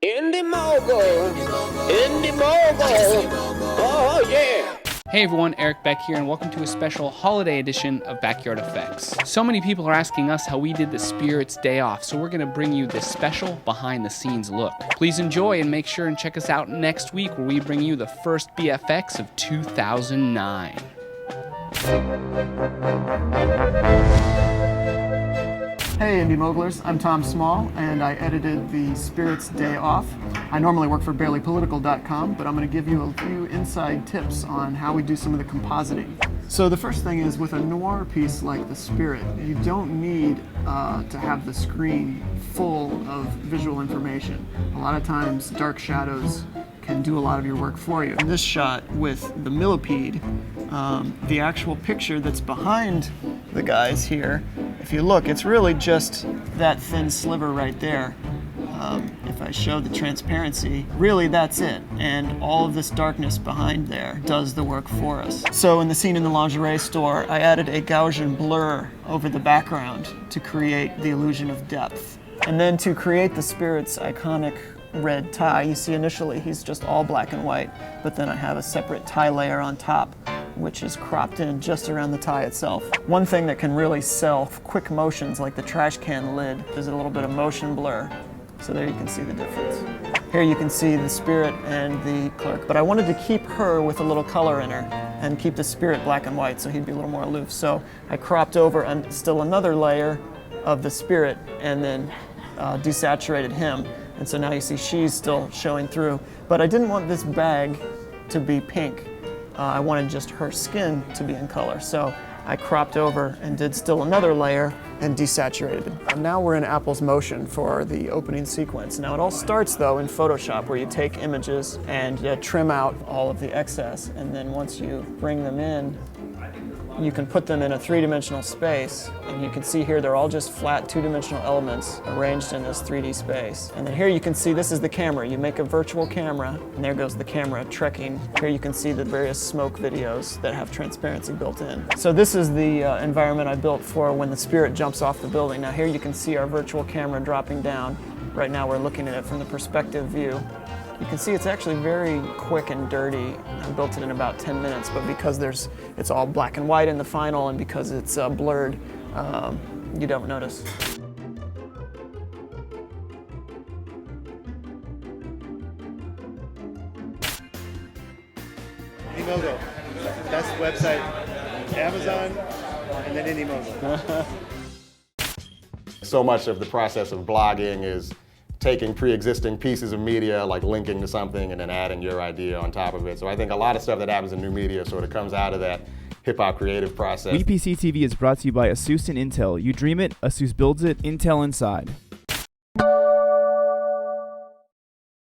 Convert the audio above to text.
Indie Mogul! Indie Mogul! Oh, yeah! Hey everyone, Eric Beck here, and welcome to a special holiday edition of Backyard Effects. So many people are asking us how we did the Spirit's Day Off, so we're going to bring you this special behind-the-scenes look. Please enjoy and make sure and check us out next week where we bring you the first BFX of 2009. Hey Indie Mogulers, I'm Tom Small and I edited the Spirit's Day Off. I normally work for barelypolitical.com, but I'm going to give you a few inside tips on how we do some of the compositing. So the first thing is, with a noir piece like The Spirit, you don't need to have the screen full of visual information. A lot of times dark shadows can do a lot of your work for you. In this shot with the millipede, the actual picture that's behind the guys here, if you look, it's really just that thin sliver right there. If I show the transparency, really that's it. And all of this darkness behind there does the work for us. So in the scene in the lingerie store, I added a Gaussian blur over the background to create the illusion of depth. And then to create the Spirit's iconic red tie, you see initially he's just all black and white, but then I have a separate tie layer on top, which is cropped in just around the tie itself. One thing that can really sell quick motions, like the trash can lid, is a little bit of motion blur. So there you can see the difference. Here you can see the Spirit and the clerk, but I wanted to keep her with a little color in her and keep the Spirit black and white so he'd be a little more aloof. So I cropped over and still another layer of the Spirit and then desaturated him. And so now you see she's still showing through. But I didn't want this bag to be pink. I wanted just her skin to be in color. So I cropped over and did still another layer and desaturated. And now we're in Apple's Motion for the opening sequence. Now it all starts though in Photoshop, where you take images and trim out all of the excess. And then once you bring them in, you can put them in a three-dimensional space, and you can see here they're all just flat two-dimensional elements arranged in this 3D space. And then here you can see this is the camera. You make a virtual camera, and there goes the camera trekking. Here you can see the various smoke videos that have transparency built in. So this is the environment I built for when the Spirit jumps off the building. Now here you can see our virtual camera dropping down. Right now we're looking at it from the perspective view. You can see it's actually very quick and dirty. I built it in about 10 minutes, but because it's all black and white in the final, and because it's blurred, you don't notice. Indiemogo, best website, Amazon, and then Indiemogo. So much of the process of blogging is taking pre-existing pieces of media, like linking to something and then adding your idea on top of it. So I think a lot of stuff that happens in new media sort of comes out of that hip-hop creative process. WePC TV is brought to you by ASUS and Intel. You dream it, ASUS builds it, Intel inside.